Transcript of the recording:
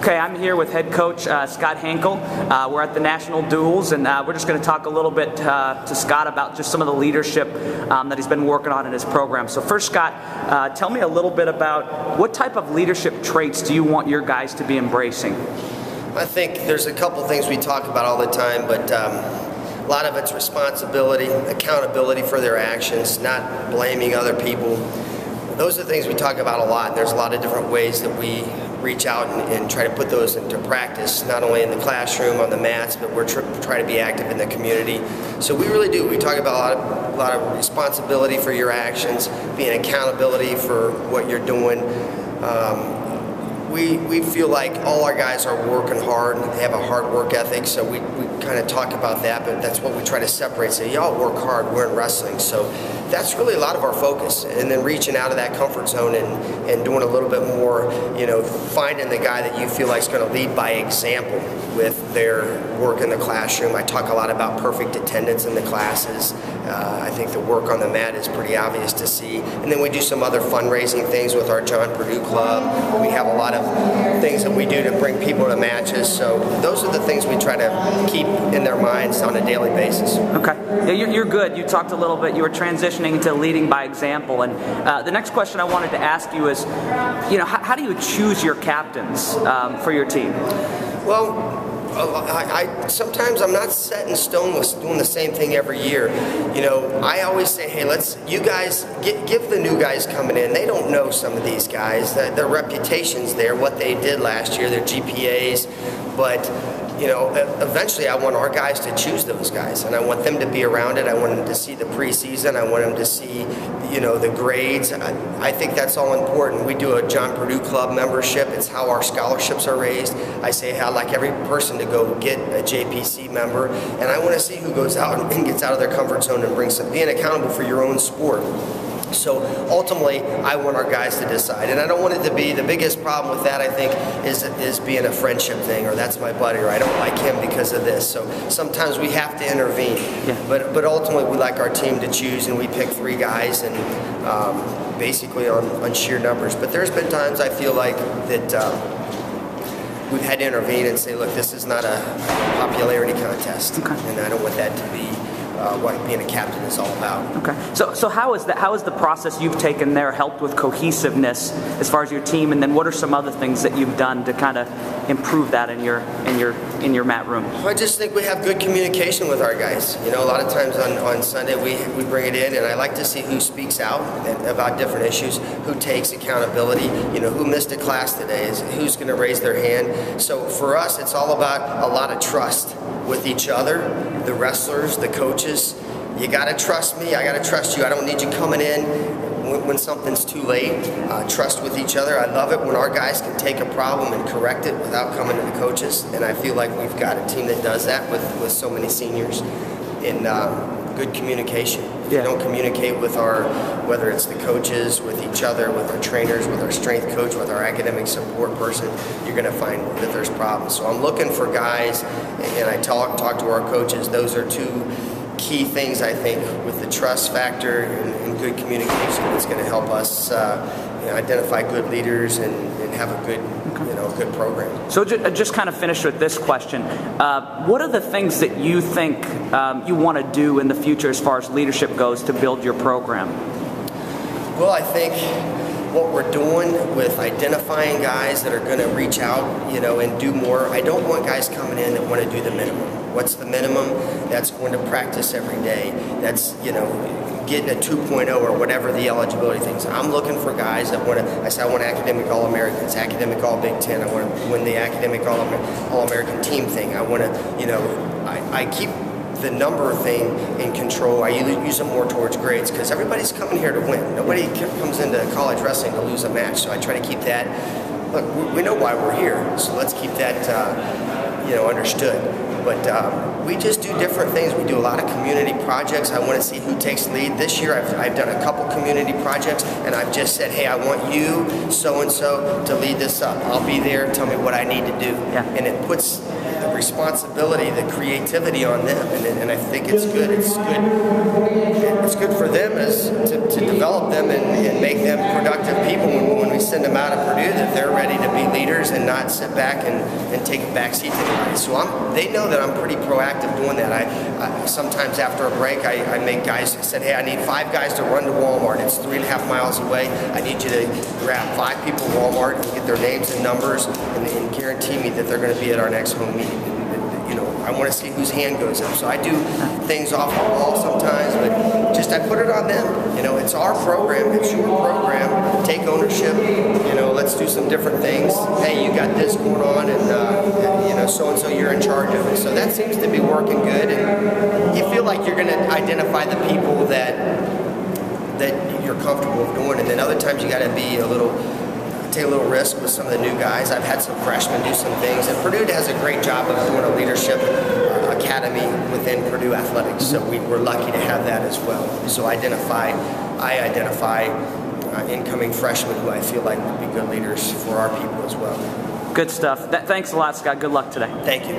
Okay, I'm here with head coach Scott Hinkel. We're at the National Duels, and we're just going to talk a little bit to Scott about just some of the leadership that he's been working on in his program. So first, Scott, tell me a little bit about what type of leadership traits do you want your guys to be embracing? I think there's a couple things we talk about all the time, but a lot of it's responsibility, accountability for their actions, not blaming other people. Those are the things we talk about a lot. There's a lot of different ways that we reach out and try to put those into practice, not only in the classroom, on the mats, but we're trying to be active in the community. So we really do. We talk about a lot of responsibility for your actions, being accountability for what you're doing. We feel like all our guys are working hard and they have a hard work ethic, so we kind of talk about that, but that's what we try to separate. Say, y'all work hard, we're in wrestling. So that's really a lot of our focus. And then reaching out of that comfort zone and doing a little bit more, finding the guy that you feel like is going to lead by example with their work in the classroom. I talk a lot about perfect attendance in the classes. I think the work on the mat is pretty obvious to see. And then we do some other fundraising things with our Purdue Club. We have a lot of things that we do to bring people to matches. So those are the things we try to keep in their minds on a daily basis. Okay. Yeah, you're good. You talked a little bit. You were transitioning into leading by example. And the next question I wanted to ask you is, how do you choose your captains for your team? Well, sometimes I'm not set in stone with doing the same thing every year. I always say, hey, you guys, give the new guys coming in. They don't know some of these guys. Their reputation's there, what they did last year, their GPAs, but eventually I want our guys to choose those guys, and I want them to be around it. I want them to see the preseason. I want them to see, the grades. I think that's all important. We do a Purdue Club membership. It's how our scholarships are raised. I say, hey, I'd like every person to go get a JPC member, and I want to see who goes out and gets out of their comfort zone and brings some, being accountable for your own sport. So ultimately, I want our guys to decide, and I don't want it to be, the biggest problem with that, I think, is being a friendship thing, or that's my buddy, or I don't like him because of this. So sometimes we have to intervene, but ultimately we like our team to choose, and we pick 3 guys, and basically on sheer numbers. But there's been times I feel like that we've had to intervene and say, look, this is not a popularity contest, and I don't want that to be what being a captain is all about. Okay. So how is the process you've taken there helped with cohesiveness as far as your team, and then what are some other things that you've done to kind of improve that in your mat room? I just think we have good communication with our guys. A lot of times on Sunday we bring it in, and I like to see who speaks out about different issues, who takes accountability, who missed a class today, who's going to raise their hand. So for us, it's all about a lot of trust with each other, the wrestlers, the coaches. You got to trust me, I got to trust you. I don't need you coming in when something's too late. Trust with each other. I love it when our guys can take a problem and correct it without coming to the coaches, and I feel like we've got a team that does that with so many seniors. In good communication. If you don't communicate with whether it's the coaches, with each other, with our trainers, with our strength coach, with our academic support person, you're going to find that there's problems. So I'm looking for guys, and I talk to our coaches. Those are 2 key things, I think, with the trust factor and good communication that's going to help us identify good leaders and have a good good program. So just kind of finish with this question. What are the things that you think you want to do in the future as far as leadership goes to build your program? Well, I think what we're doing with identifying guys that are going to reach out, and do more. I don't want guys coming in that want to do the minimum. What's the minimum? That's going to practice every day. That's, getting a 2.0 or whatever the eligibility things. I'm looking for guys that want to, I want academic All-Americans, academic All-Big Ten. I want to win the academic All-American team thing. I want to, I keep the number thing in control. I use them more towards grades because everybody's coming here to win. Nobody comes into college wrestling to lose a match, so I try to keep that. Look, we know why we're here, so let's keep that understood. But we just do different things. We do a lot of community projects. I want to see who takes lead. This year I've done a couple community projects, and I've just said, hey, I want you, so-and-so, to lead this up. I'll be there, tell me what I need to do. And it puts the responsibility, the creativity on them, and I think it's good. It's good for them to develop them and make them productive people when we send them out of Purdue, that they're ready to be leaders and not sit back and take a back seat to anybody. So they know that I'm pretty proactive doing that. I sometimes after a break, I make guys who said, hey, I need 5 guys to run to Walmart. It's 3.5 miles away. I need you to grab 5 people at Walmart and get their names and numbers and guarantee me that they're going to be at our next home meeting. You know, I want to see whose hand goes up. So I do things off the wall sometimes, but just I put it on them. You know, it's our program, it's your program. Take ownership. You know, let's do some different things. Hey, you got this going on, and you know, so and so you're in charge of it. So that seems to be working good, and you feel like you're going to identify the people that you're comfortable with doing, and then other times you got to be take a little risk with some of the new guys. I've had some freshmen do some things, and Purdue does a great job of doing a leadership academy within Purdue athletics, so we're lucky to have that as well. So I identify incoming freshmen who I feel like would be good leaders for our people as well. Good stuff. Thanks a lot, Scott. Good luck today. Thank you.